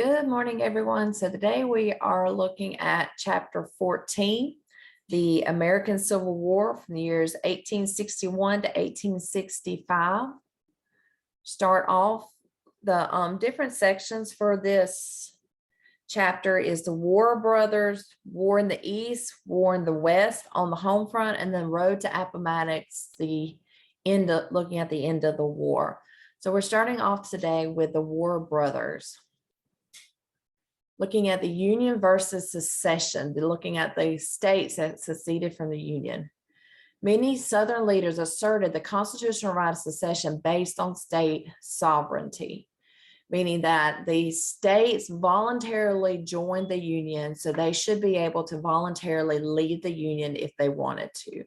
Good morning, everyone. So today we are looking at chapter 14, the American Civil War from the years 1861 to 1865. Start off the different sections for this chapter is the War Brothers, War in the East, War in the West on the home front, and then Road to Appomattox, looking at the end of the war. So we're starting off today with the War Brothers. Looking at the Union versus secession, looking at the states that seceded from the Union. Many Southern leaders asserted the constitutional right of secession based on state sovereignty, meaning that the states voluntarily joined the Union, so they should be able to voluntarily leave the Union if they wanted to.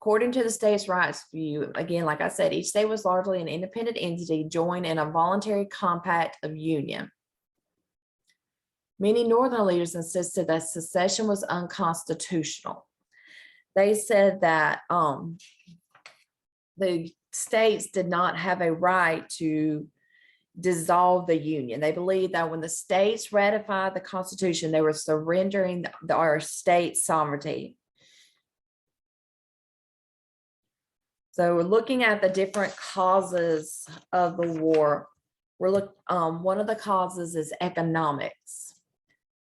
According to the states' rights view, again, like I said, each state was largely an independent entity joined in a voluntary compact of union. Many Northern leaders insisted that secession was unconstitutional. They said that the states did not have a right to dissolve the Union. They believed that when the states ratified the Constitution, they were surrendering our state sovereignty. So we're looking at the different causes of the war. One of the causes is economics.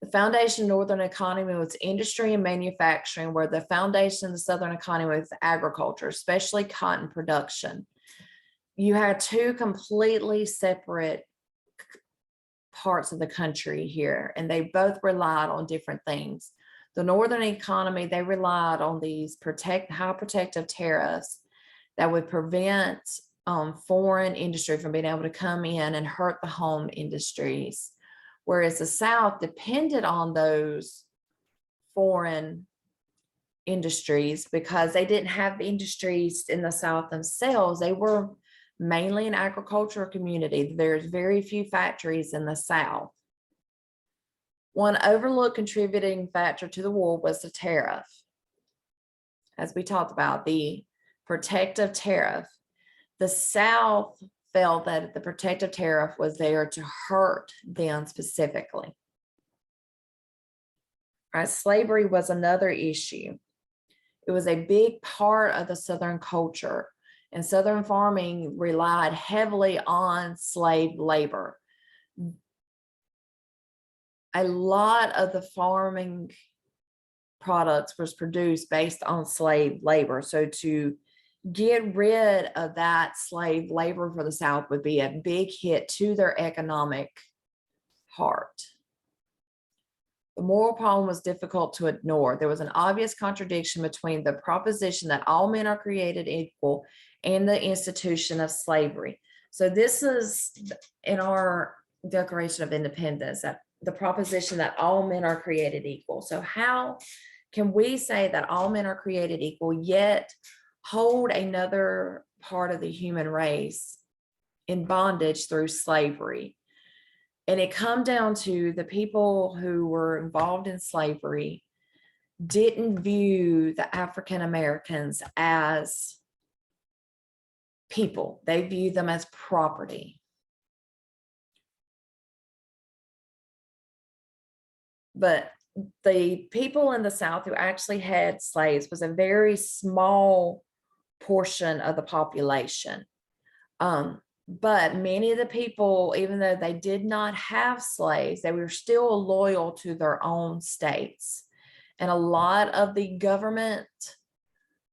The foundation of Northern economy was industry and manufacturing, where the foundation of the Southern economy was agriculture, especially cotton production. You had two completely separate parts of the country here, and they both relied on different things. The Northern economy, they relied on these high protective tariffs that would prevent foreign industry from being able to come in and hurt the home industries. Whereas the South depended on those foreign industries because they didn't have industries in the South themselves. They were mainly an agricultural community. There's very few factories in the South. One overlooked contributing factor to the war was the tariff. As we talked about, the protective tariff. The South felt that the protective tariff was there to hurt them specifically. Right, slavery was another issue. It was a big part of the Southern culture, and Southern farming relied heavily on slave labor. A lot of the farming products was produced based on slave labor. So to get rid of that slave labor for the South would be a big hit to their economic heart. The moral problem was difficult to ignore. There was an obvious contradiction between the proposition that all men are created equal and the institution of slavery. So this is in our Declaration of Independence, that the proposition that all men are created equal. So how can we say that all men are created equal, yet hold another part of the human race in bondage through slavery? And it come down to the people who were involved in slavery didn't view the African Americans as people. They viewed them as property. But the people in the South who actually had slaves was a very small portion of the population. But many of the people, even though they did not have slaves, they were still loyal to their own states. And a lot of the government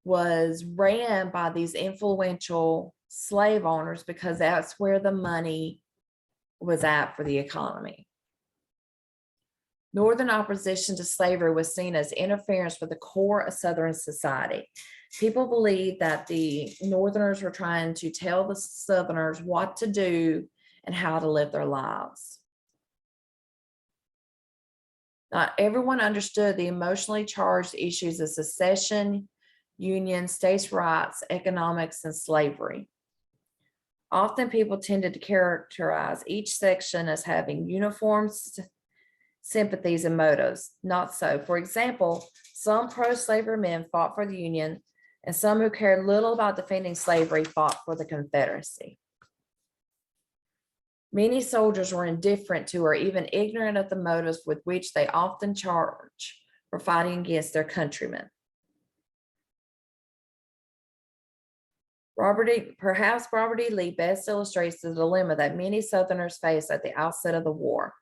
was ran by these influential slave owners because that's where the money was at for the economy. Northern opposition to slavery was seen as interference with the core of Southern society. People believed that the Northerners were trying to tell the Southerners what to do and how to live their lives. Not everyone understood the emotionally charged issues of secession, union, states' rights, economics, and slavery. Often people tended to characterize each section as having uniform sympathies and motives. Not so. For example, some pro-slavery men fought for the Union, and some who cared little about defending slavery fought for the Confederacy. Many soldiers were indifferent to or even ignorant of the motives with which they often charge for fighting against their countrymen. Perhaps Robert E. Lee best illustrates the dilemma that many Southerners faced at the outset of the war.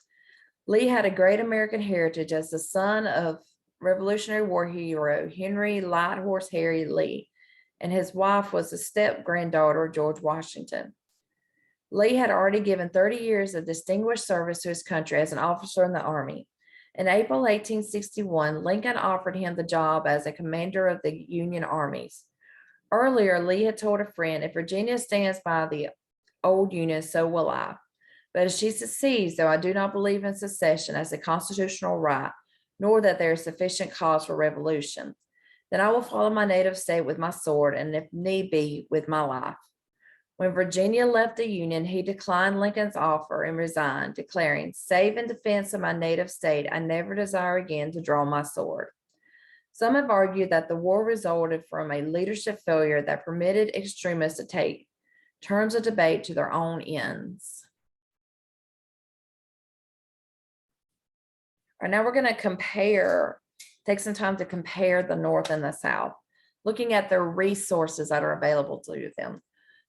Lee had a great American heritage as the son of Revolutionary War hero Henry Lighthorse Harry Lee, and his wife was the step-granddaughter of George Washington. Lee had already given 30 years of distinguished service to his country as an officer in the Army. In April 1861, Lincoln offered him the job as a commander of the Union armies. Earlier, Lee had told a friend, "If Virginia stands by the old Union, so will I. But if she secedes, though I do not believe in secession as a constitutional right, nor that there is sufficient cause for revolution, then I will follow my native state with my sword, and if need be, with my life." When Virginia left the Union, he declined Lincoln's offer and resigned, declaring, "Save in defense of my native state, I never desire again to draw my sword." Some have argued that the war resulted from a leadership failure that permitted extremists to take terms of debate to their own ends. All right, now we're going to take some time to compare the North and the South, looking at the resources that are available to them.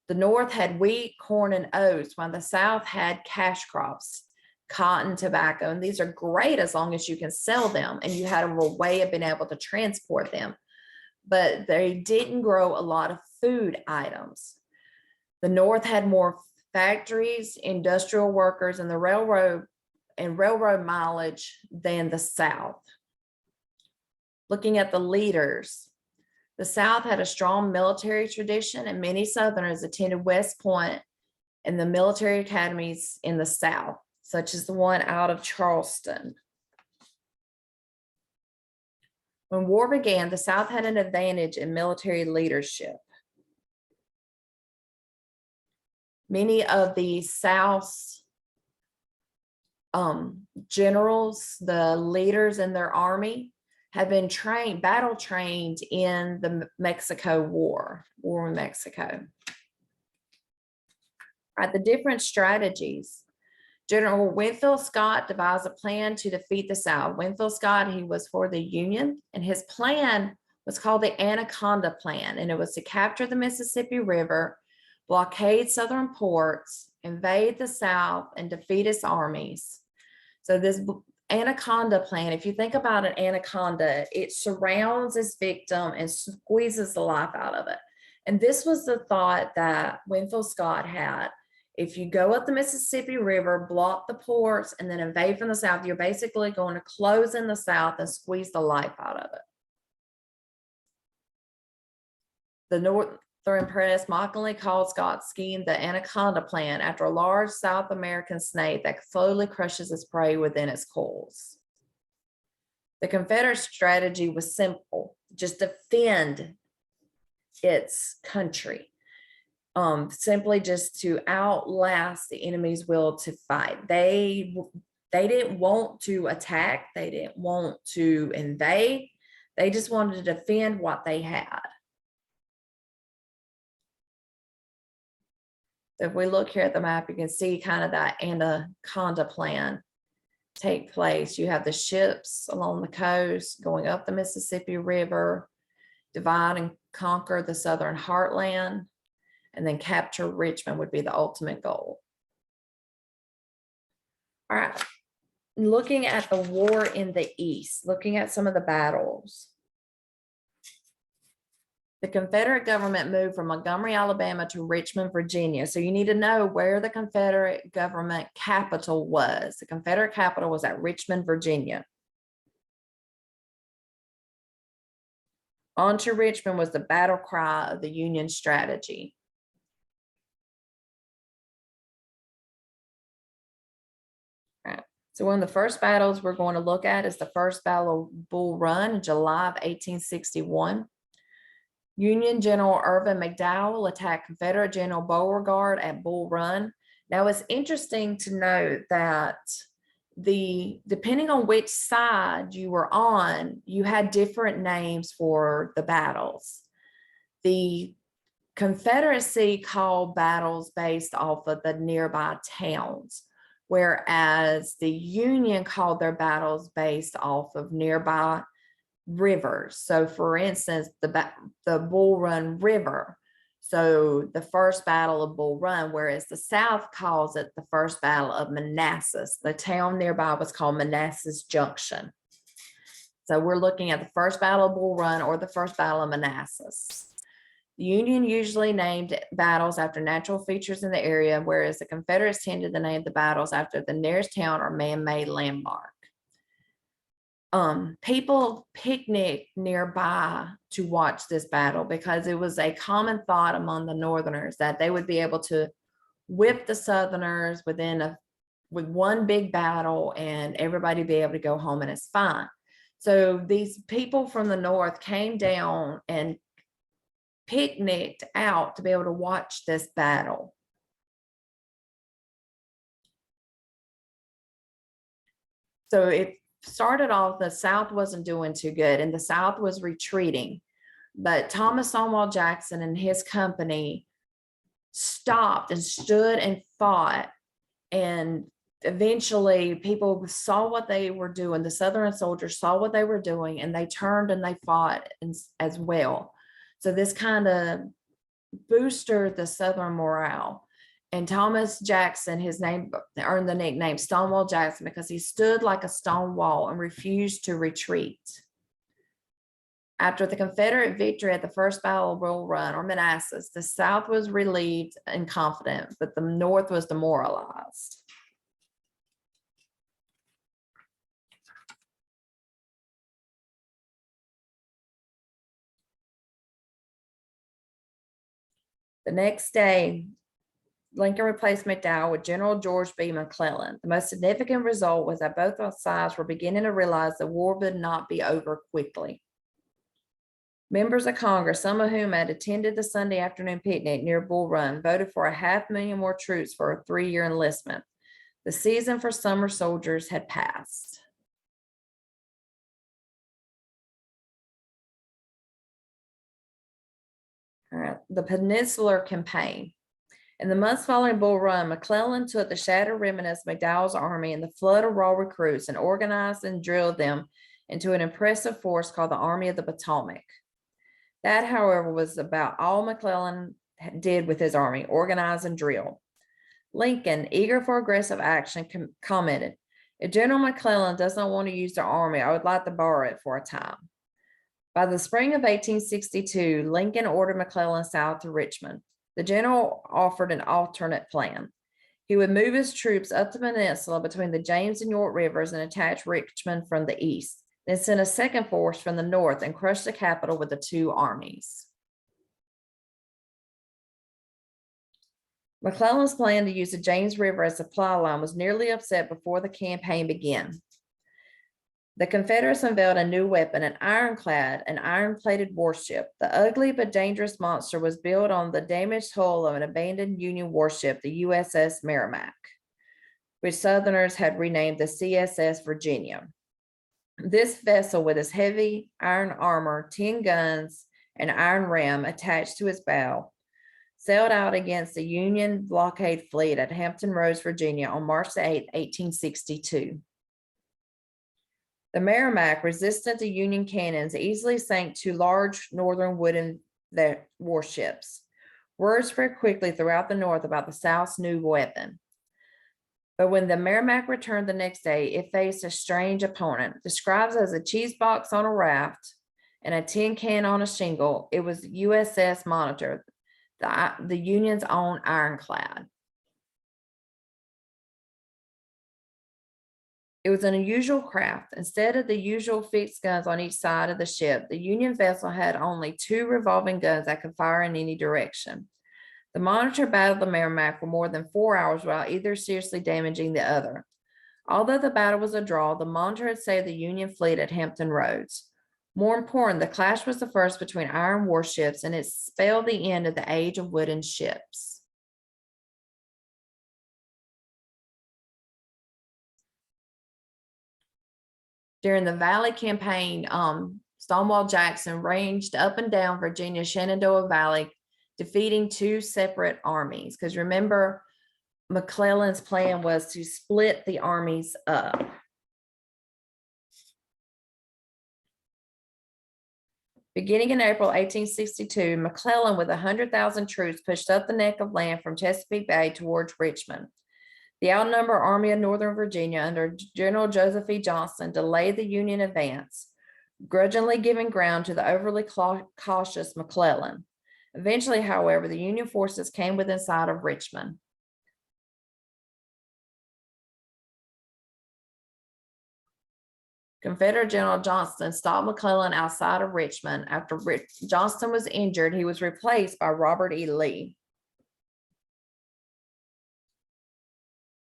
The North had wheat, corn, and oats, while the South had cash crops, cotton, tobacco, and these are great as long as you can sell them and you had a way of being able to transport them. But they didn't grow a lot of food items. The North had more factories, industrial workers, and railroad mileage than the South. Looking at the leaders, the South had a strong military tradition, and many Southerners attended West Point and the military academies in the South, such as the one out of Charleston. When war began, the South had an advantage in military leadership. Many of the South's generals, the leaders in their army, have been battle trained in the Mexico War in Mexico. All right, the different strategies. General Winfield Scott devised a plan to defeat the South. Winfield Scott, he was for the Union, and his plan was called the Anaconda Plan, and it was to capture the Mississippi River, blockade Southern ports, invade the South, and defeat its armies. So this Anaconda Plan, if you think about an anaconda, it surrounds its victim and squeezes the life out of it. And this was the thought that Winfield Scott had. If you go up the Mississippi River, block the ports, and then invade from the South, you're basically going to close in the South and squeeze the life out of it. The Northern press mockingly called Scott's scheme the Anaconda Plan after a large South American snake that slowly crushes its prey within its coils. The Confederate strategy was simple: just defend its country. Simply just to outlast the enemy's will to fight. They didn't want to attack. They didn't want to invade. They just wanted to defend what they had. So if we look here at the map, you can see kind of that Anaconda Plan take place. You have the ships along the coast going up the Mississippi River, divide and conquer the Southern heartland, and then capture Richmond would be the ultimate goal. All right, looking at the war in the East, looking at some of the battles. The Confederate government moved from Montgomery, Alabama to Richmond, Virginia. So you need to know where the Confederate government capital was. The Confederate capital was at Richmond, Virginia. On to Richmond was the battle cry of the Union strategy. So one of the first battles we're going to look at is the First Battle of Bull Run in July of 1861. Union General Irvin McDowell attacked Confederate General Beauregard at Bull Run. Now it's interesting to note that depending on which side you were on, you had different names for the battles. The Confederacy called battles based off of the nearby towns, whereas the Union called their battles based off of nearby rivers. So for instance, the Bull Run River. So the first battle of Bull Run, whereas the South calls it the first battle of Manassas. The town nearby was called Manassas Junction. So we're looking at the first battle of Bull Run or the first battle of Manassas. The Union usually named battles after natural features in the area, whereas the Confederates tended to name the battles after the nearest town or man-made landmark. People picnicked nearby to watch this battle because it was a common thought among the Northerners that they would be able to whip the Southerners with one big battle and everybody be able to go home and it's fine. So these people from the North came down and picnicked out to be able to watch this battle. So it started off, the South wasn't doing too good and the South was retreating, but Thomas Stonewall Jackson and his company stopped and stood and fought, and eventually people saw what they were doing. The Southern soldiers saw what they were doing and they turned and they fought as well. So this kind of boosted the Southern morale. And Thomas Jackson, his name earned the nickname Stonewall Jackson because he stood like a stone wall and refused to retreat. After the Confederate victory at the first battle of Bull Run or Manassas, the South was relieved and confident, but the North was demoralized. The next day, Lincoln replaced McDowell with General George B. McClellan. The most significant result was that both sides were beginning to realize the war would not be over quickly. Members of Congress, some of whom had attended the Sunday afternoon picnic near Bull Run, voted for 500,000 more troops for a 3-year enlistment. The season for summer soldiers had passed. All right, the Peninsular Campaign. In the months following Bull Run, McClellan took the shattered remnants of McDowell's army and the flood of raw recruits and organized and drilled them into an impressive force called the Army of the Potomac. That, however, was about all McClellan did with his army, organize and drill. Lincoln, eager for aggressive action, commented, "If General McClellan does not want to use the army, I would like to borrow it for a time." By the spring of 1862, Lincoln ordered McClellan south to Richmond. The general offered an alternate plan. He would move his troops up the peninsula between the James and York rivers and attack Richmond from the east, then send a second force from the north and crush the capital with the two armies. McClellan's plan to use the James River as a supply line was nearly upset before the campaign began. The Confederates unveiled a new weapon, an ironclad, an iron-plated warship. The ugly but dangerous monster was built on the damaged hull of an abandoned Union warship, the USS Merrimac, which Southerners had renamed the CSS Virginia. This vessel, with its heavy iron armor, 10 guns, and iron ram attached to its bow, sailed out against the Union blockade fleet at Hampton Roads, Virginia on March 8, 1862. The Merrimac, resistant to Union cannons, easily sank two large northern wooden warships. Word spread quickly throughout the North about the South's new weapon. But when the Merrimac returned the next day, it faced a strange opponent. Described as a cheese box on a raft and a tin can on a shingle, it was USS Monitor, the Union's own ironclad. It was an unusual craft. Instead of the usual fixed guns on each side of the ship, the Union vessel had only 2 revolving guns that could fire in any direction. The Monitor battled the Merrimac for more than 4 hours without either seriously damaging the other. Although the battle was a draw, the Monitor had saved the Union fleet at Hampton Roads. More important, the clash was the first between iron warships, and it spelled the end of the age of wooden ships. During the Valley Campaign, Stonewall Jackson ranged up and down Virginia's Shenandoah Valley, defeating two separate armies. Because remember, McClellan's plan was to split the armies up. Beginning in April 1862, McClellan with 100,000 troops pushed up the neck of land from Chesapeake Bay towards Richmond. The outnumbered Army of Northern Virginia under General Joseph E. Johnston delayed the Union advance, grudgingly giving ground to the overly cautious McClellan. Eventually, however, the Union forces came within sight of Richmond. Confederate General Johnston stopped McClellan outside of Richmond. After Johnston was injured, he was replaced by Robert E. Lee.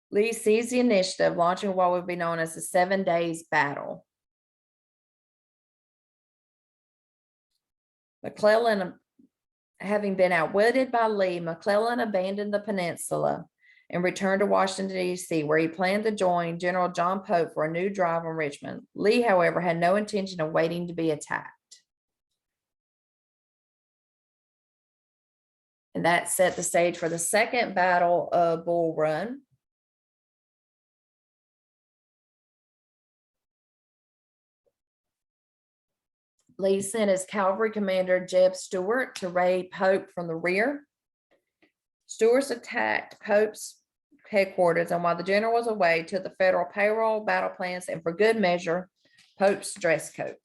Lee seized the initiative, launching what would be known as the 7 Days Battle. McClellan, having been outwitted by Lee, McClellan abandoned the peninsula and returned to Washington, D.C., where he planned to join General John Pope for a new drive on Richmond. Lee, however, had no intention of waiting to be attacked. And that set the stage for the Second Battle of Bull Run. Lee sent his cavalry commander, Jeb Stuart, to raid Pope from the rear. Stuart attacked Pope's headquarters, and while the general was away, took the federal payroll, battle plans, and for good measure, Pope's dress coat.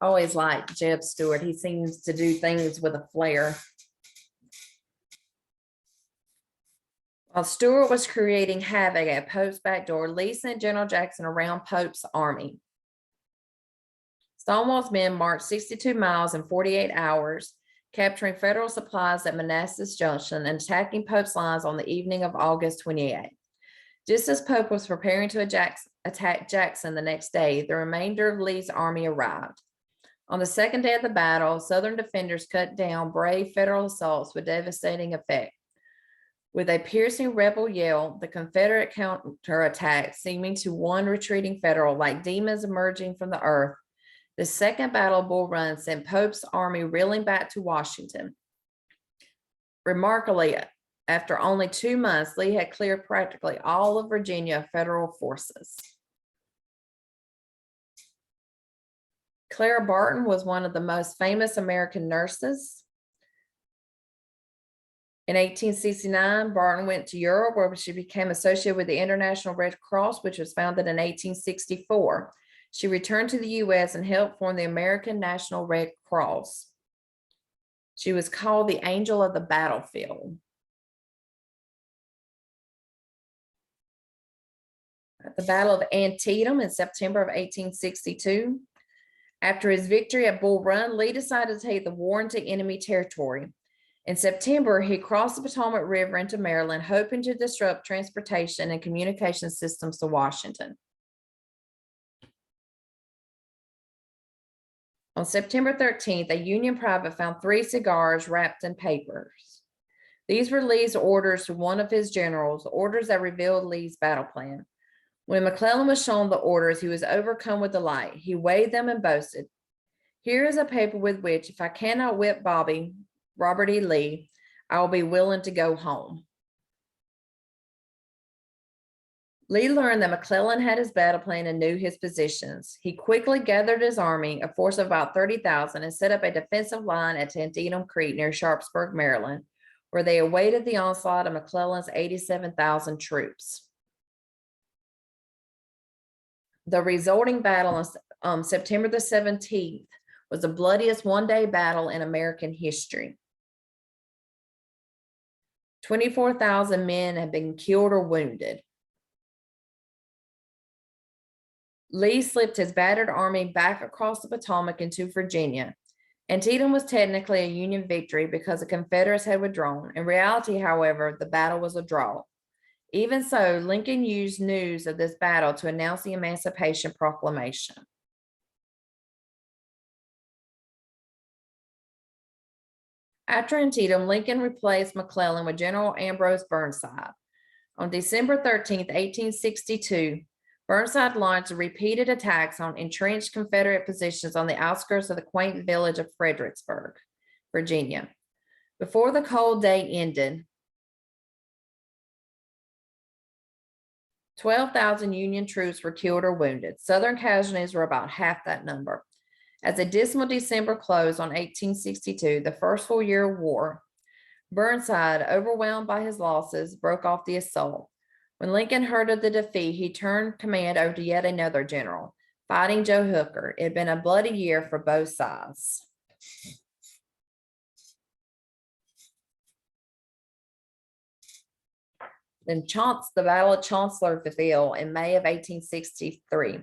Always liked Jeb Stuart. He seems to do things with a flair. While Stuart was creating havoc at Pope's back door, Lee sent General Jackson around Pope's army. Stonewall's men marched 62 miles in 48 hours, capturing federal supplies at Manassas Junction and attacking Pope's lines on the evening of August 28. Just as Pope was preparing to attack Jackson the next day, the remainder of Lee's army arrived. On the second day of the battle, Southern defenders cut down brave federal assaults with devastating effect. With a piercing rebel yell, the Confederate counterattack, seeming to one retreating Federal like demons emerging from the earth, the Second Battle of Bull Run sent Pope's army reeling back to Washington. Remarkably, after only 2 months, Lee had cleared practically all of Virginia of Federal forces. Clara Barton was one of the most famous American nurses. In 1869, Barton went to Europe, where she became associated with the International Red Cross, which was founded in 1864. She returned to the U.S. and helped form the American National Red Cross. She was called the Angel of the Battlefield. At the Battle of Antietam in September of 1862, after his victory at Bull Run, Lee decided to take the war into enemy territory. In September, he crossed the Potomac River into Maryland, hoping to disrupt transportation and communication systems to Washington. On September 13th, a Union private found 3 cigars wrapped in papers. These were Lee's orders to one of his generals, orders that revealed Lee's battle plan. When McClellan was shown the orders, he was overcome with delight. He weighed them and boasted, "Here is a paper with which, if I cannot whip Bobby, Robert E. Lee, I will be willing to go home." Lee learned that McClellan had his battle plan and knew his positions. He quickly gathered his army, a force of about 30,000, and set up a defensive line at Antietam Creek near Sharpsburg, Maryland, where they awaited the onslaught of McClellan's 87,000 troops. The resulting battle on September the 17th was the bloodiest one-day battle in American history. 24,000 men had been killed or wounded. Lee slipped his battered army back across the Potomac into Virginia. Antietam was technically a Union victory because the Confederates had withdrawn. In reality, however, the battle was a draw. Even so, Lincoln used news of this battle to announce the Emancipation Proclamation. After Antietam, Lincoln replaced McClellan with General Ambrose Burnside. On December 13th, 1862, Burnside launched repeated attacks on entrenched Confederate positions on the outskirts of the quaint village of Fredericksburg. Virginia. Before the cold day ended, 12,000 Union troops were killed or wounded. Southern casualties were about half that number. As a dismal December closed on 1862, the first full year of war, Burnside, overwhelmed by his losses, broke off the assault. When Lincoln heard of the defeat, he turned command over to yet another general, Fighting Joe Hooker. It had been a bloody year for both sides. Then the Battle of Chancellorsville in May of 1863.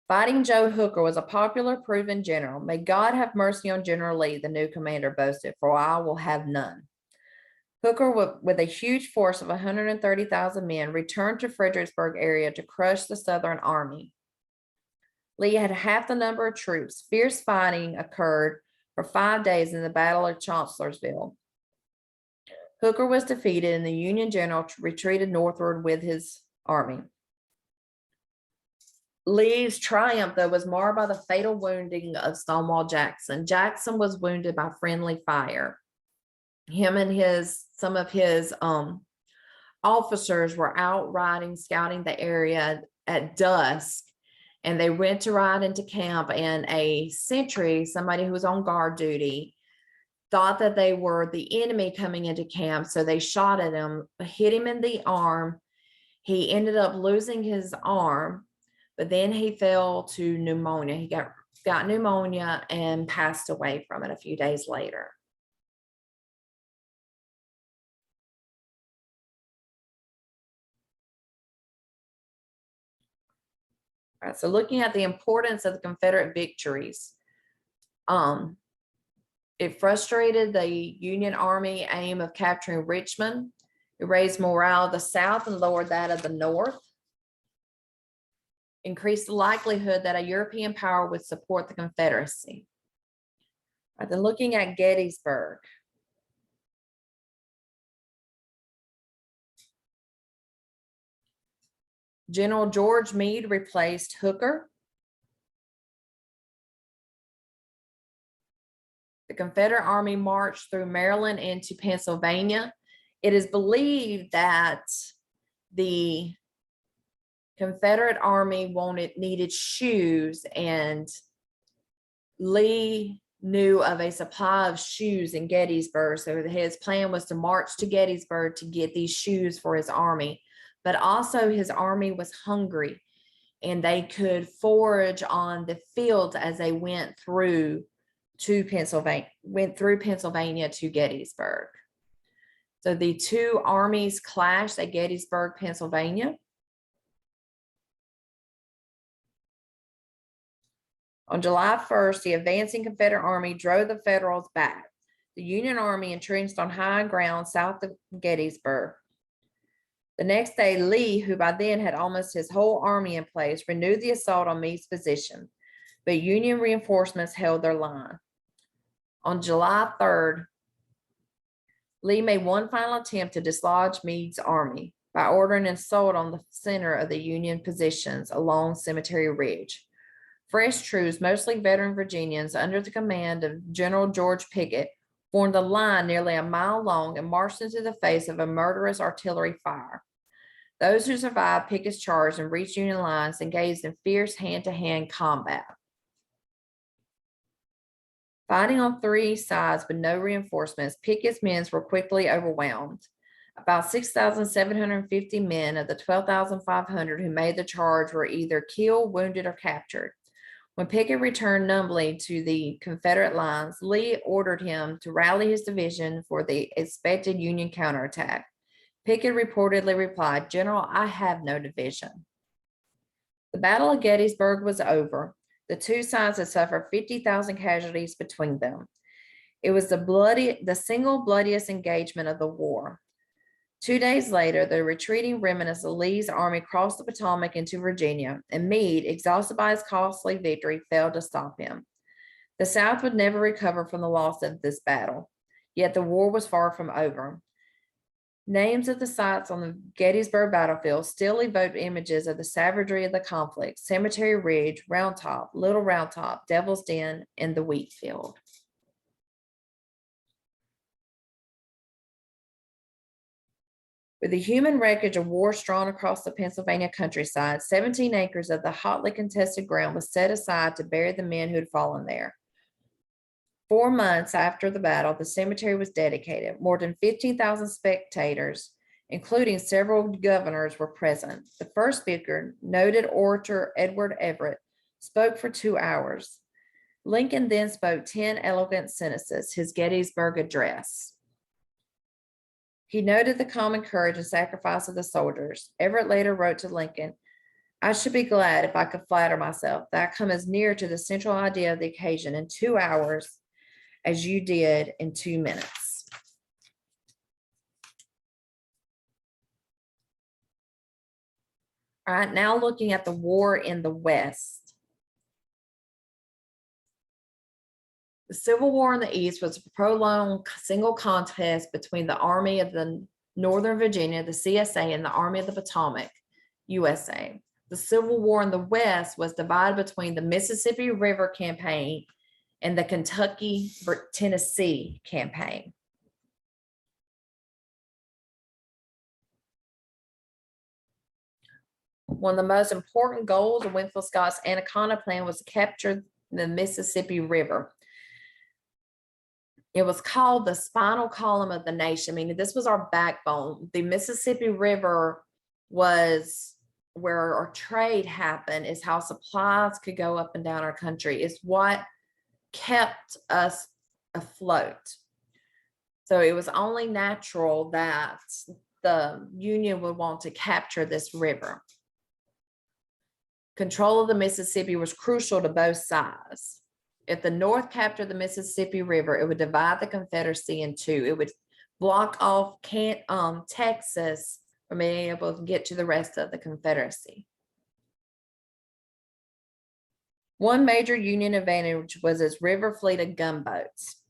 Fighting Joe Hooker was a popular, proven general. May God have mercy on General Lee, the new commander boasted, for I will have none. Hooker, with a huge force of 130,000 men, returned to Fredericksburg area to crush the Southern army. Lee had half the number of troops. Fierce fighting occurred for 5 days in the Battle of Chancellorsville. Hooker was defeated and the Union general retreated northward with his army. Lee's triumph, though, was marred by the fatal wounding of Stonewall Jackson. Jackson was wounded by friendly fire. Him and some of his officers were out riding, scouting the area at dusk, and they went to ride into camp, and a sentry, somebody who was on guard duty, thought that they were the enemy coming into camp, so they shot at him, hit him in the arm. He ended up losing his arm, but then he fell to pneumonia. He got pneumonia and passed away from it a few days later. All right, so looking at the importance of the Confederate victories, it frustrated the Union Army aim of capturing Richmond. It raised morale of the South and lowered that of the North. Increased the likelihood that a European power would support the Confederacy. All right, then looking at Gettysburg. General George Meade replaced Hooker. The Confederate Army marched through Maryland into Pennsylvania. It is believed that the Confederate Army needed shoes, and Lee knew of a supply of shoes in Gettysburg. So his plan was to march to Gettysburg to get these shoes for his army. But also his army was hungry, and they could forage on the fields as they went through Pennsylvania to Gettysburg. So the two armies clashed at Gettysburg, Pennsylvania. On July 1st, the advancing Confederate Army drove the Federals back. The Union Army entrenched on high ground south of Gettysburg. The next day, Lee, who by then had almost his whole army in place, renewed the assault on Meade's position, but Union reinforcements held their line. On July 3rd, Lee made one final attempt to dislodge Meade's army by ordering an assault on the center of the Union positions along Cemetery Ridge. Fresh troops, mostly veteran Virginians, under the command of General George Pickett, formed a line nearly a mile long and marched into the face of a murderous artillery fire. Those who survived Pickett's charge and reached Union lines engaged in fierce hand-to-hand combat. Fighting on three sides with no reinforcements, Pickett's men were quickly overwhelmed. About 6,750 men of the 12,500 who made the charge were either killed, wounded, or captured. When Pickett returned numbly to the Confederate lines, Lee ordered him to rally his division for the expected Union counterattack. Pickett reportedly replied, "General, I have no division." The Battle of Gettysburg was over. The two sides had suffered 50,000 casualties between them. It was the single bloodiest engagement of the war. 2 days later, the retreating remnants of Lee's army crossed the Potomac into Virginia, and Meade, exhausted by his costly victory, failed to stop him. The South would never recover from the loss of this battle, yet the war was far from over. Names of the sites on the Gettysburg battlefield still evoke images of the savagery of the conflict: Cemetery Ridge, Round Top, Little Round Top, Devil's Den, and the Wheat Field. With the human wreckage of war strewn across the Pennsylvania countryside, 17 acres of the hotly contested ground was set aside to bury the men who had fallen there. 4 months after the battle, the cemetery was dedicated. More than 15,000 spectators, including several governors, were present. The first speaker, noted orator Edward Everett, spoke for 2 hours. Lincoln then spoke 10 eloquent sentences, his Gettysburg address. He noted the common courage and sacrifice of the soldiers. Everett later wrote to Lincoln, "I should be glad if I could flatter myself that I come as near to the central idea of the occasion in 2 hours as you did in 2 minutes." All right, now looking at the war in the West. The Civil War in the East was a prolonged single contest between the Army of the Northern Virginia, the CSA, and the Army of the Potomac, USA. The Civil War in the West was divided between the Mississippi River Campaign and the Kentucky-Tennessee Campaign. One of the most important goals of Winfield Scott's Anaconda Plan was to capture the Mississippi River. It was called the spinal column of the nation, meaning this was our backbone. The Mississippi River was where our trade happened, is how supplies could go up and down our country, is what kept us afloat. So it was only natural that the Union would want to capture this river. Control of the Mississippi was crucial to both sides. If the North captured the Mississippi River, it would divide the Confederacy in two. It would block off Texas from being able to get to the rest of the Confederacy. One major Union advantage was its river fleet of gunboats.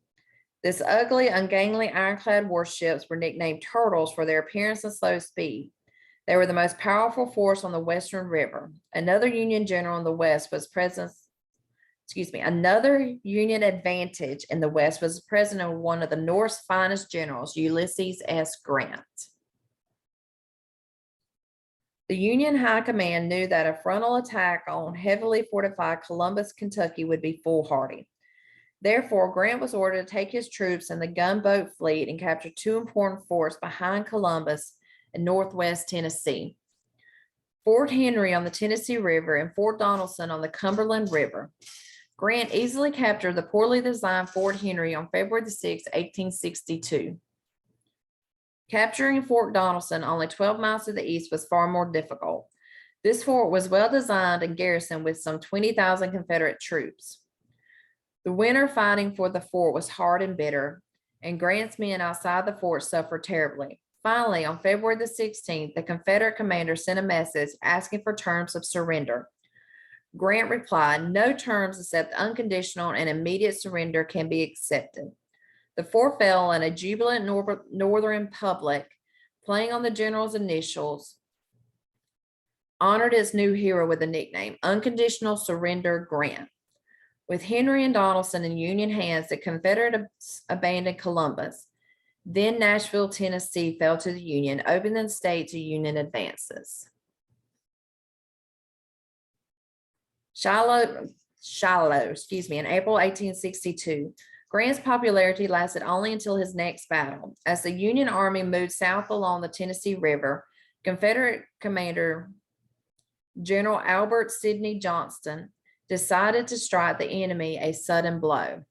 This ugly, ungainly, ironclad warships were nicknamed turtles for their appearance and slow speed. They were the most powerful force on the Western River. Another Union general in the West was another Union advantage in the West was the presence of one of the North's finest generals, Ulysses S. Grant. The Union High Command knew that a frontal attack on heavily fortified Columbus, Kentucky would be foolhardy. Therefore, Grant was ordered to take his troops and the gunboat fleet and capture 2 important forts behind Columbus in northwest Tennessee: Fort Henry on the Tennessee River and Fort Donelson on the Cumberland River. Grant easily captured the poorly designed Fort Henry on February 6, 1862. Capturing Fort Donelson, only 12 miles to the east, was far more difficult. This fort was well designed and garrisoned with some 20,000 Confederate troops. The winter fighting for the fort was hard and bitter, and Grant's men outside the fort suffered terribly. Finally, on February 16th, the Confederate commander sent a message asking for terms of surrender. Grant replied, "No terms except unconditional and immediate surrender can be accepted." The fort fell, and a jubilant Northern public, playing on the general's initials, honored its new hero with the nickname Unconditional Surrender Grant. With Henry and Donelson in Union hands, the Confederates abandoned Columbus. Then Nashville, Tennessee fell to the Union, opening the state to Union advances. Shiloh, in April 1862. Grant's popularity lasted only until his next battle. As the Union Army moved south along the Tennessee River, Confederate Commander General Albert Sidney Johnston decided to strike the enemy a sudden blow.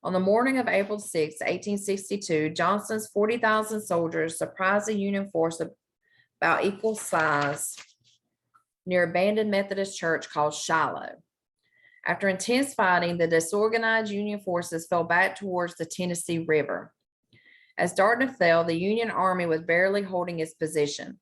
On the morning of April 6, 1862, Johnston's 40,000 soldiers surprised a Union force of about equal size near abandoned Methodist church called Shiloh. After intense fighting, the disorganized Union forces fell back towards the Tennessee River. As darkness fell, the Union Army was barely holding its position.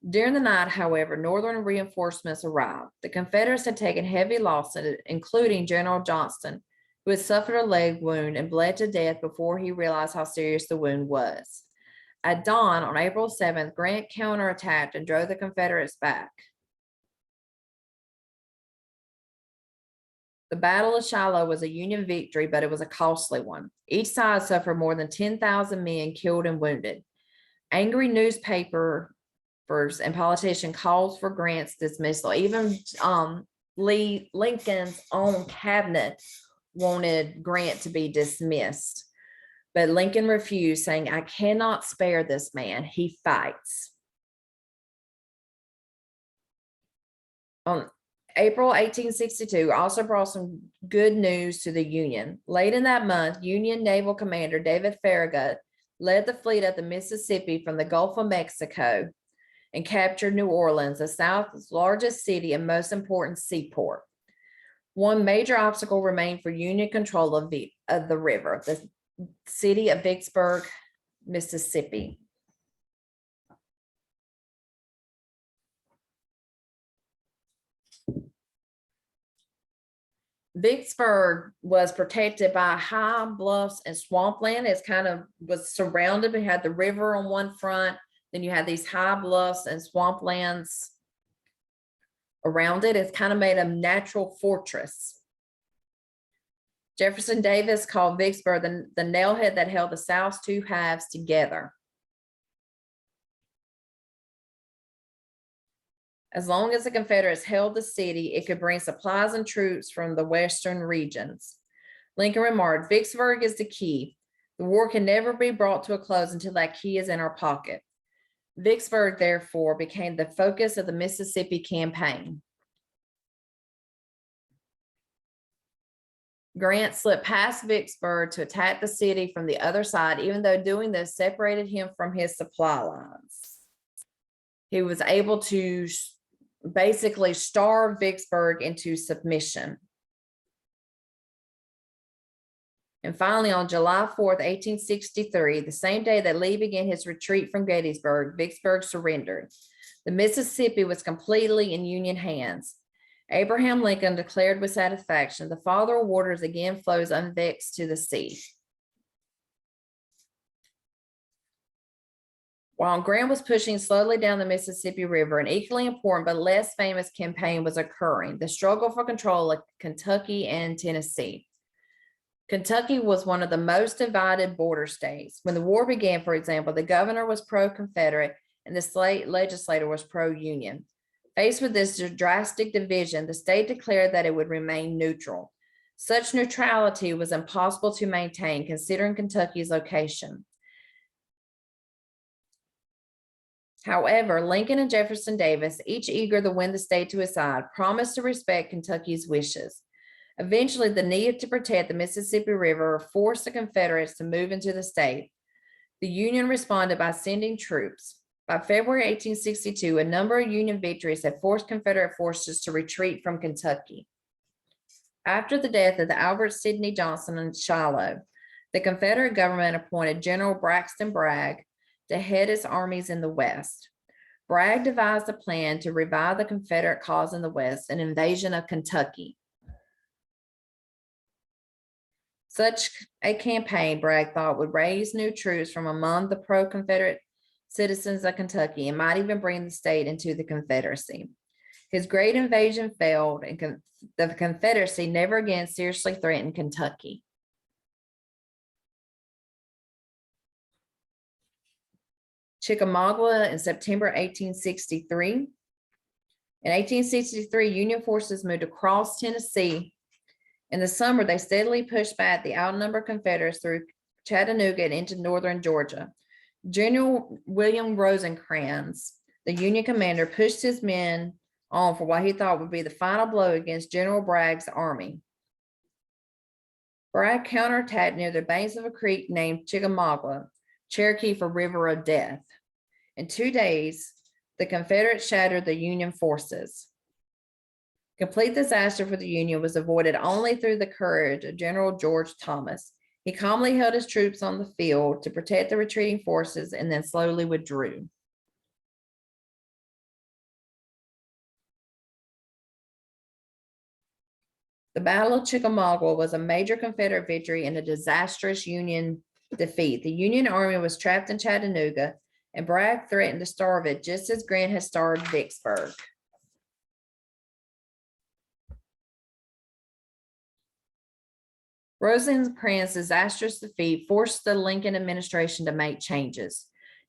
During the night, however, Northern reinforcements arrived. The Confederates had taken heavy losses, including General Johnston, who had suffered a leg wound and bled to death before he realized how serious the wound was. At dawn on April 7th, Grant counterattacked and drove the Confederates back. The Battle of Shiloh was a Union victory, but it was a costly one. Each side suffered more than 10,000 men killed and wounded. Angry newspapers and politicians called for Grant's dismissal. Even Lincoln's own cabinet wanted Grant to be dismissed. But Lincoln refused, saying, "I cannot spare this man. He fights." On April 1862 also brought some good news to the Union. Late in that month, Union Naval Commander David Farragut led the fleet up the Mississippi from the Gulf of Mexico and captured New Orleans, the South's largest city and most important seaport. One major obstacle remained for Union control of the river, the city of Vicksburg, Mississippi. Vicksburg was protected by high bluffs and swampland. It's kind of was surrounded. We had the river on one front, then you had these high bluffs and swamplands around it. It's kind of made a natural fortress. Jefferson Davis called Vicksburg the nailhead that held the South's two halves together. As long as the Confederates held the city, it could bring supplies and troops from the western regions. Lincoln remarked, "Vicksburg is the key. The war can never be brought to a close until that key is in our pocket." Vicksburg, therefore, became the focus of the Mississippi campaign. Grant slipped past Vicksburg to attack the city from the other side, even though doing this separated him from his supply lines. He was able to basically starve Vicksburg into submission. And finally, on July 4th, 1863, the same day that Lee began his retreat from Gettysburg, Vicksburg surrendered. The Mississippi was completely in Union hands. Abraham Lincoln declared with satisfaction, "The Father of waters again flows unvexed to the sea." While Grant was pushing slowly down the Mississippi River, an equally important but less famous campaign was occurring: the struggle for control of Kentucky and Tennessee. Kentucky was one of the most divided border states. When the war began, for example, the governor was pro-Confederate and the state legislator was pro-Union. Faced with this drastic division, the state declared that it would remain neutral. Such neutrality was impossible to maintain considering Kentucky's location. However, Lincoln and Jefferson Davis, each eager to win the state to his side, promised to respect Kentucky's wishes. Eventually, the need to protect the Mississippi River forced the Confederates to move into the state. The Union responded by sending troops. By February 1862, a number of Union victories had forced Confederate forces to retreat from Kentucky. After the death of Albert Sidney Johnston in Shiloh, the Confederate government appointed General Braxton Bragg to head its armies in the West. Bragg devised a plan to revive the Confederate cause in the West, an invasion of Kentucky. Such a campaign, Bragg thought, would raise new troops from among the pro-Confederate citizens of Kentucky and might even bring the state into the Confederacy. His great invasion failed, and the Confederacy never again seriously threatened Kentucky. Chickamauga in September 1863. In 1863, Union forces moved across Tennessee. In the summer, they steadily pushed back the outnumbered Confederates through Chattanooga and into northern Georgia. General William Rosecrans, the Union commander, pushed his men on for what he thought would be the final blow against General Bragg's army. Bragg counterattacked near the banks of a creek named Chickamauga, Cherokee for River of Death. In 2 days, the Confederates shattered the Union forces. Complete disaster for the Union was avoided only through the courage of General George Thomas. He calmly held his troops on the field to protect the retreating forces and then slowly withdrew. The Battle of Chickamauga was a major Confederate victory and a disastrous Union defeat. The Union army was trapped in Chattanooga, and Bragg threatened to starve it just as Grant had starved Vicksburg. Rosecrans' disastrous defeat forced the Lincoln administration to make changes.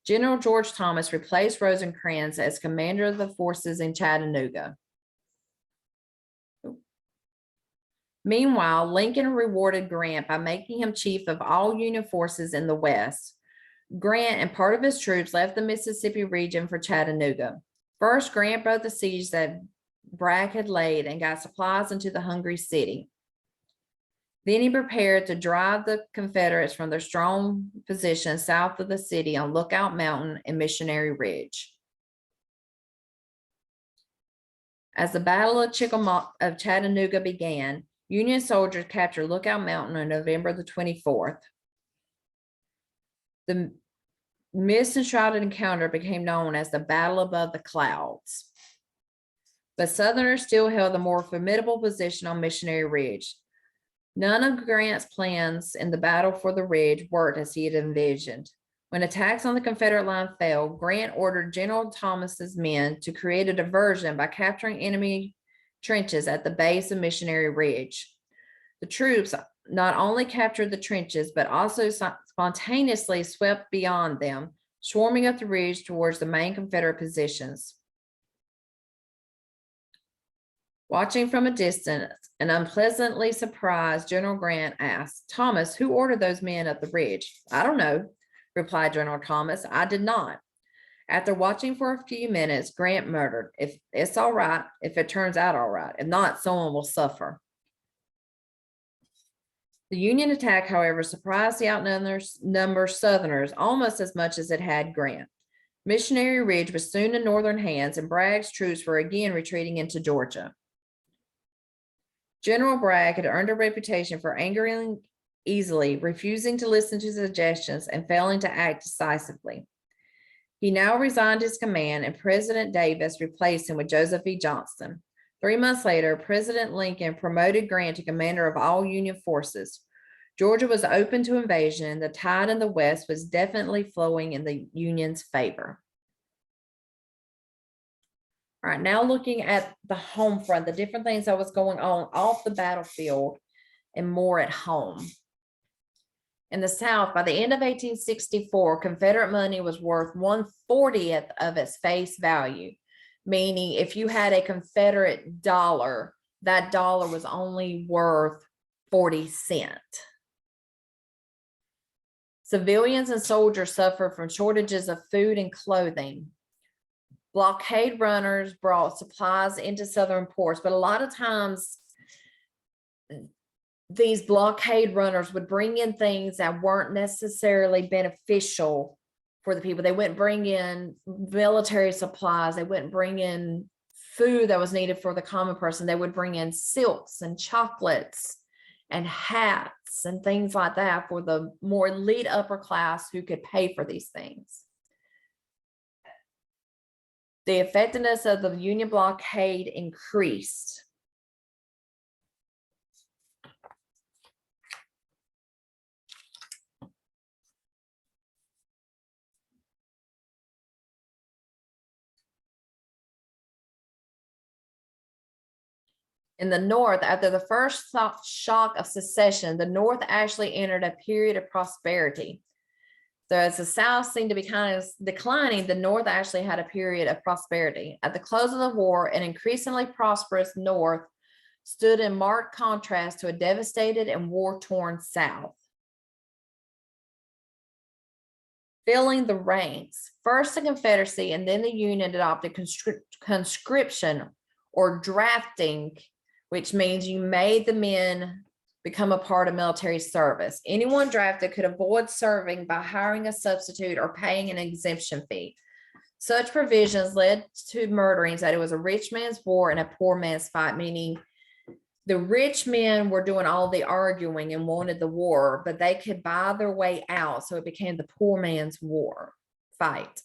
General George Thomas replaced Rosecrans as commander of the forces in Chattanooga. Meanwhile, Lincoln rewarded Grant by making him chief of all Union forces in the West. Grant and part of his troops left the Mississippi region for Chattanooga. First, Grant broke the siege that Bragg had laid and got supplies into the hungry city. Then he prepared to drive the Confederates from their strong position south of the city on Lookout Mountain and Missionary Ridge. As the Battle of Chattanooga began, Union soldiers captured Lookout Mountain on November the 24th. The mist-enshrouded encounter became known as the Battle Above the Clouds. But Southerners still held the more formidable position on Missionary Ridge. None of Grant's plans in the battle for the ridge worked as he had envisioned. When attacks on the Confederate line failed, Grant ordered General Thomas's men to create a diversion by capturing enemy trenches at the base of Missionary Ridge. The troops not only captured the trenches, but also spontaneously swept beyond them, swarming up the ridge towards the main Confederate positions. Watching from a distance, and unpleasantly surprised, General Grant asked, "Thomas, who ordered those men up the ridge?" "I don't know," replied General Thomas. "I did not." After watching for a few minutes, Grant muttered, "If it's all right, if it turns out all right. If not, someone will suffer." The Union attack, however, surprised the outnumbered Southerners almost as much as it had Grant. Missionary Ridge was soon in Northern hands, and Bragg's troops were again retreating into Georgia. General Bragg had earned a reputation for angering easily, refusing to listen to suggestions, and failing to act decisively. He now resigned his command, and President Davis replaced him with Joseph E. Johnston. 3 months later, President Lincoln promoted Grant to commander of all Union forces. Georgia was open to invasion, and the tide in the West was definitely flowing in the Union's favor. All right, now looking at the home front, the different things that was going on off the battlefield and more at home. In the South, by the end of 1864, Confederate money was worth 1/40th of its face value, meaning if you had a Confederate dollar, that dollar was only worth 40 cents. Civilians and soldiers suffered from shortages of food and clothing. Blockade runners brought supplies into Southern ports, but a lot of times these blockade runners would bring in things that weren't necessarily beneficial for the people. They wouldn't bring in military supplies. They wouldn't bring in food that was needed for the common person. They would bring in silks and chocolates and hats and things like that for the more elite upper class who could pay for these things. The effectiveness of the Union blockade increased. In the North, after the first shock of secession, the North actually entered a period of prosperity. So as the South seemed to be kind of declining, the North actually had a period of prosperity. At the close of the war, an increasingly prosperous North stood in marked contrast to a devastated and war-torn South. Filling the ranks, first the Confederacy and then the Union adopted conscription or drafting, which means you made the men become a part of military service. Anyone drafted could avoid serving by hiring a substitute or paying an exemption fee. Such provisions led to murderings that it was a rich man's war and a poor man's fight, meaning the rich men were doing all the arguing and wanted the war, but they could buy their way out. So it became the poor man's war fight.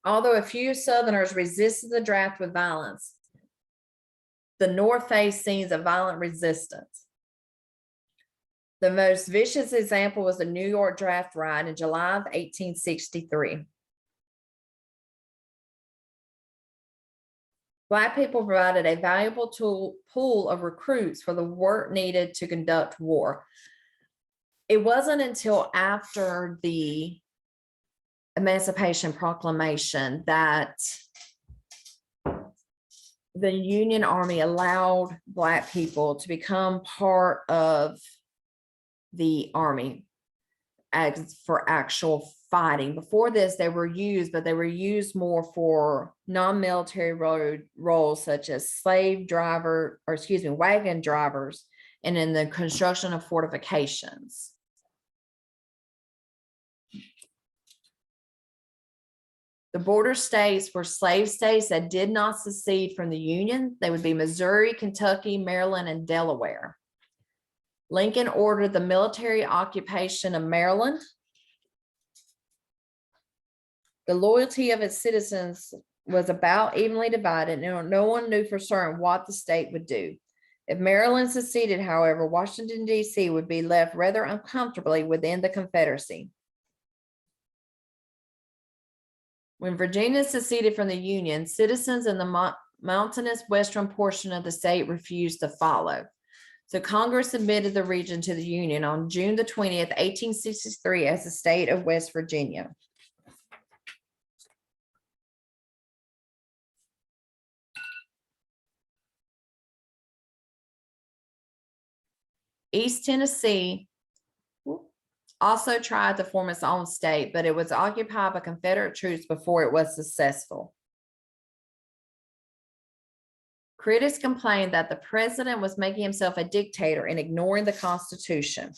Although a few Southerners resisted the draft with violence, the North faced scenes of violent resistance. The most vicious example was the New York draft riot in July of 1863. Black people provided a valuable pool of recruits for the work needed to conduct war. It wasn't until after the Emancipation Proclamation that the Union Army allowed Black people to become part of the Army as for actual fighting. Before this, they were used, but they were used more for non-military roles such as wagon drivers, and in the construction of fortifications. The border states were slave states that did not secede from the Union. They would be Missouri, Kentucky, Maryland, and Delaware. Lincoln ordered the military occupation of Maryland. The loyalty of its citizens was about evenly divided, and no one knew for certain what the state would do. If Maryland seceded, however, Washington, D.C. would be left rather uncomfortably within the Confederacy. When Virginia seceded from the Union, citizens in the mountainous western portion of the state refused to follow. So Congress admitted the region to the Union on June the 20th, 1863, as the state of West Virginia. East Tennessee also tried to form its own state, but it was occupied by Confederate troops before it was successful. Critics complained that the president was making himself a dictator and ignoring the Constitution.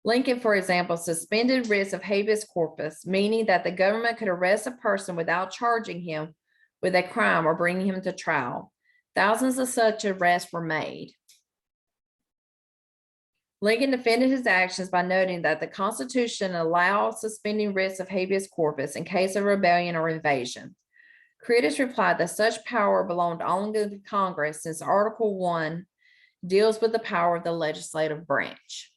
Lincoln, for example, suspended writs of habeas corpus, meaning that the government could arrest a person without charging him with a crime or bringing him to trial. Thousands of such arrests were made. Lincoln defended his actions by noting that the Constitution allowed suspending writs of habeas corpus in case of rebellion or invasion. Critics replied that such power belonged only to Congress, since Article 1 deals with the power of the legislative branch.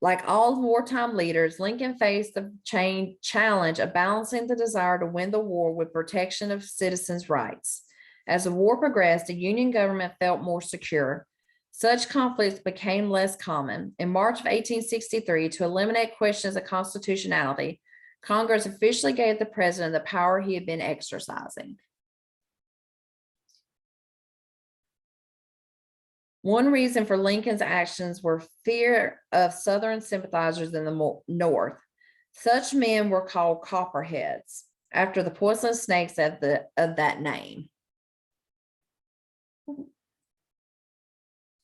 Like all wartime leaders, Lincoln faced the challenge of balancing the desire to win the war with protection of citizens' rights. As the war progressed, the Union government felt more secure. Such conflicts became less common. In March of 1863, to eliminate questions of constitutionality, Congress officially gave the president the power he had been exercising. One reason for Lincoln's actions were fear of Southern sympathizers in the North. Such men were called copperheads, after the poisonous snakes of that name.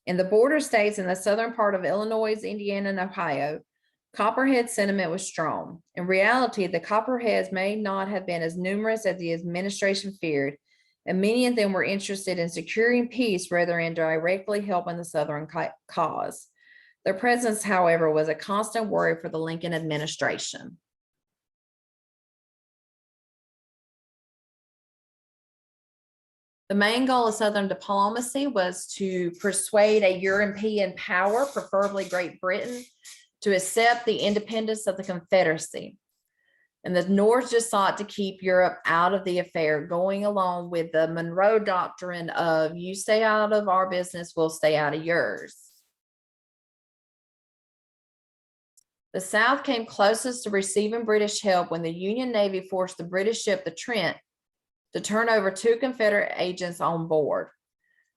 In the border states in the southern part of Illinois, Indiana, and Ohio, Copperhead sentiment was strong. In reality, the Copperheads may not have been as numerous as the administration feared, and many of them were interested in securing peace rather than directly helping the Southern cause. Their presence, however, was a constant worry for the Lincoln administration. The main goal of Southern diplomacy was to persuade a European power, preferably Great Britain, to accept the independence of the Confederacy. And the North just sought to keep Europe out of the affair, going along with the Monroe Doctrine of you stay out of our business, we'll stay out of yours. The South came closest to receiving British help when the Union Navy forced the British ship the Trent to turn over 2 Confederate agents on board.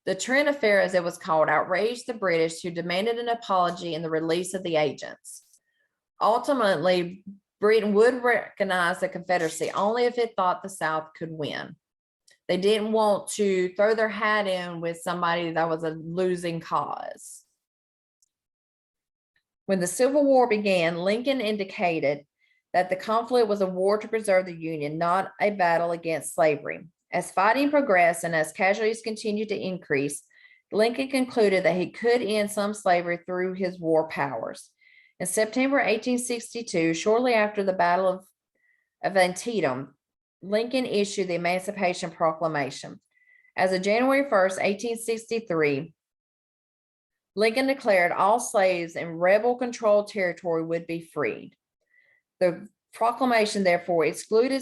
The Trent Affair, as it was called, outraged the British, who demanded an apology and the release of the agents. Ultimately, Britain would recognize the Confederacy only if it thought the South could win. They didn't want to throw their hat in with somebody that was a losing cause. When the Civil War began, Lincoln indicated that the conflict was a war to preserve the Union, not a battle against slavery. As fighting progressed and as casualties continued to increase, Lincoln concluded that he could end some slavery through his war powers. In September 1862, shortly after the Battle of Antietam, Lincoln issued the Emancipation Proclamation. As of January 1st, 1863, Lincoln declared all slaves in rebel-controlled territory would be freed. The proclamation, therefore, excluded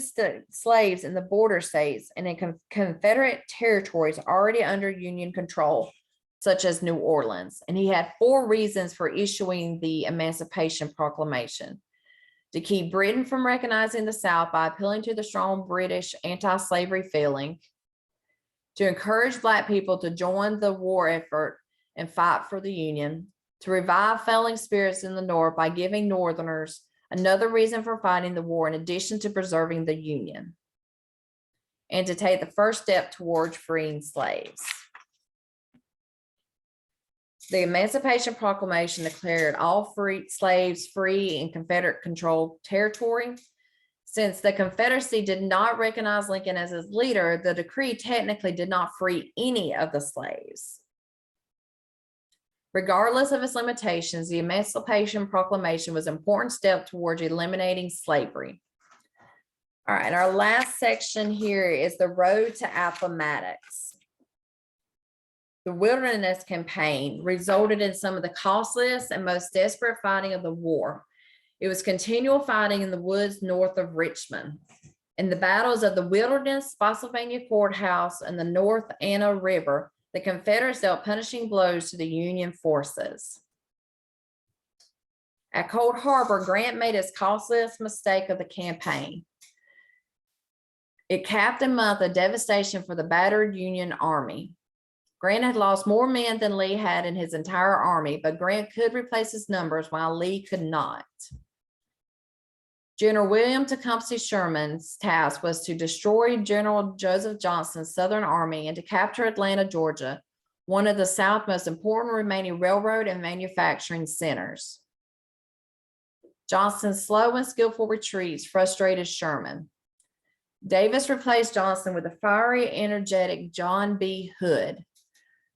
slaves in the border states and in Confederate territories already under Union control such as New Orleans. And he had 4 reasons for issuing the Emancipation Proclamation: to keep Britain from recognizing the South by appealing to the strong British anti-slavery feeling, to encourage Black people to join the war effort and fight for the Union, to revive failing spirits in the North by giving Northerners another reason for fighting the war in addition to preserving the Union, and to take the first step towards freeing slaves. The Emancipation Proclamation declared all slaves free in Confederate-controlled territory. Since the Confederacy did not recognize Lincoln as his leader, the decree technically did not free any of the slaves. Regardless of its limitations, the Emancipation Proclamation was an important step towards eliminating slavery. All right, our last section here is the road to Appomattox. The Wilderness Campaign resulted in some of the costliest and most desperate fighting of the war. It was continual fighting in the woods north of Richmond. In the battles of the Wilderness, Spotsylvania Courthouse, and the North Anna River, the Confederates dealt punishing blows to the Union forces. At Cold Harbor, Grant made his costliest mistake of the campaign. It capped a month of devastation for the battered Union Army. Grant had lost more men than Lee had in his entire army, but Grant could replace his numbers while Lee could not. General William Tecumseh Sherman's task was to destroy General Joseph Johnston's Southern Army and to capture Atlanta, Georgia, one of the South's most important remaining railroad and manufacturing centers. Johnston's slow and skillful retreats frustrated Sherman. Davis replaced Johnston with the fiery, energetic John B. Hood.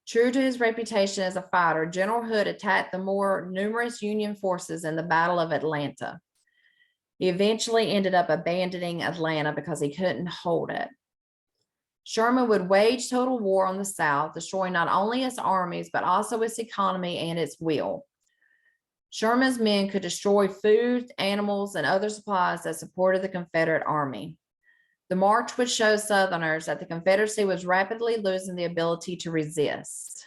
True to his reputation as a fighter, General Hood attacked the more numerous Union forces in the Battle of Atlanta. He eventually ended up abandoning Atlanta because he couldn't hold it. Sherman would wage total war on the South, destroying not only its armies, but also its economy and its will. Sherman's men could destroy food, animals, and other supplies that supported the Confederate Army. The march would show Southerners that the Confederacy was rapidly losing the ability to resist.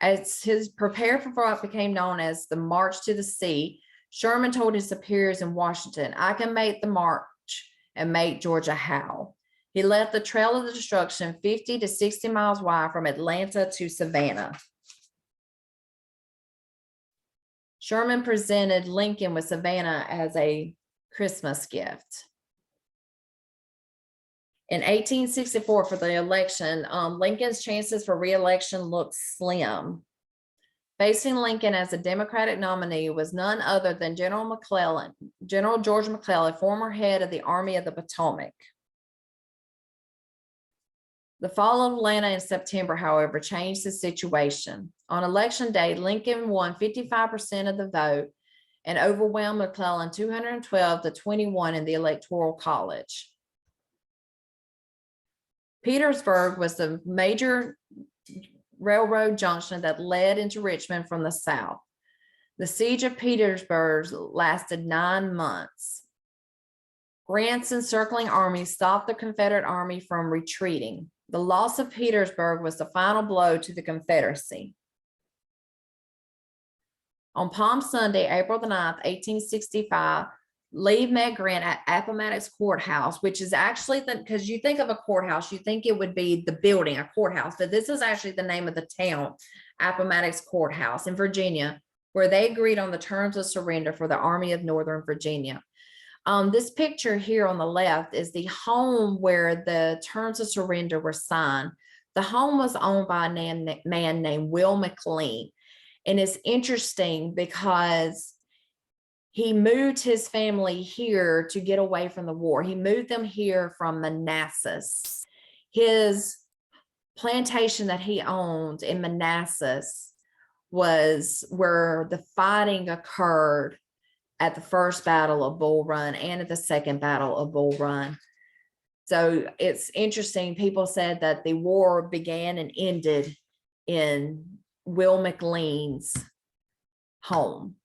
As his prepare for what became known as the March to the Sea, Sherman told his superiors in Washington, "I can make the march and make Georgia howl." He left the trail of the destruction 50 to 60 miles wide from Atlanta to Savannah. Sherman presented Lincoln with Savannah as a Christmas gift. In 1864, for the election, Lincoln's chances for re-election looked slim. Facing Lincoln as a Democratic nominee was none other than General George McClellan, former head of the Army of the Potomac. The fall of Atlanta in September, however, changed the situation. On election day, Lincoln won 55% of the vote and overwhelmed McClellan 212 to 21 in the Electoral College. Petersburg was the major railroad junction that led into Richmond from the south. The siege of Petersburg lasted 9 months. Grant's encircling army stopped the Confederate Army from retreating. The loss of Petersburg was the final blow to the Confederacy. On Palm Sunday, April the 9th, 1865, Lee met Grant at Appomattox Courthouse, which is actually because you think of a courthouse, you think it would be the building, a courthouse, but this is actually the name of the town, Appomattox Courthouse in Virginia, where they agreed on the terms of surrender for the Army of Northern Virginia. This picture here on the left is the home where the terms of surrender were signed. The home was owned by a man named Will McLean. And it's interesting because he moved his family here to get away from the war. He moved them here from Manassas. His plantation that he owned in Manassas was where the fighting occurred at the first Battle of Bull Run and at the second Battle of Bull Run. So it's interesting. People said that the war began and ended in Will McLean's home.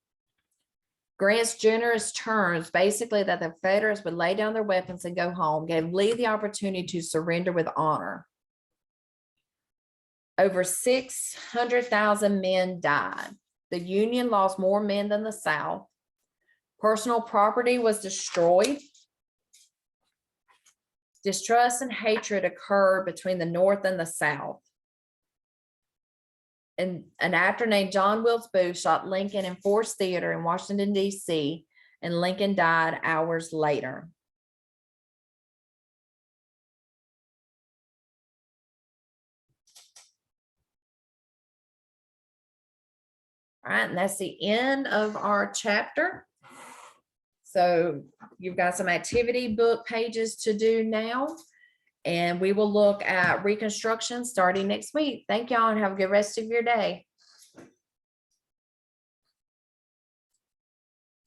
Grant's generous terms, basically that the Confederates would lay down their weapons and go home, gave Lee the opportunity to surrender with honor. over 600,000 men died. The Union lost more men than the South. Personal property was destroyed. Distrust and hatred occurred between the North and the South. And an actor named John Wilkes Booth shot Lincoln in Ford's Theater in Washington, D.C., and Lincoln died hours later. All right, and that's the end of our chapter. So you've got some activity book pages to do now, and we will look at Reconstruction starting next week. Thank y'all and have a good rest of your day.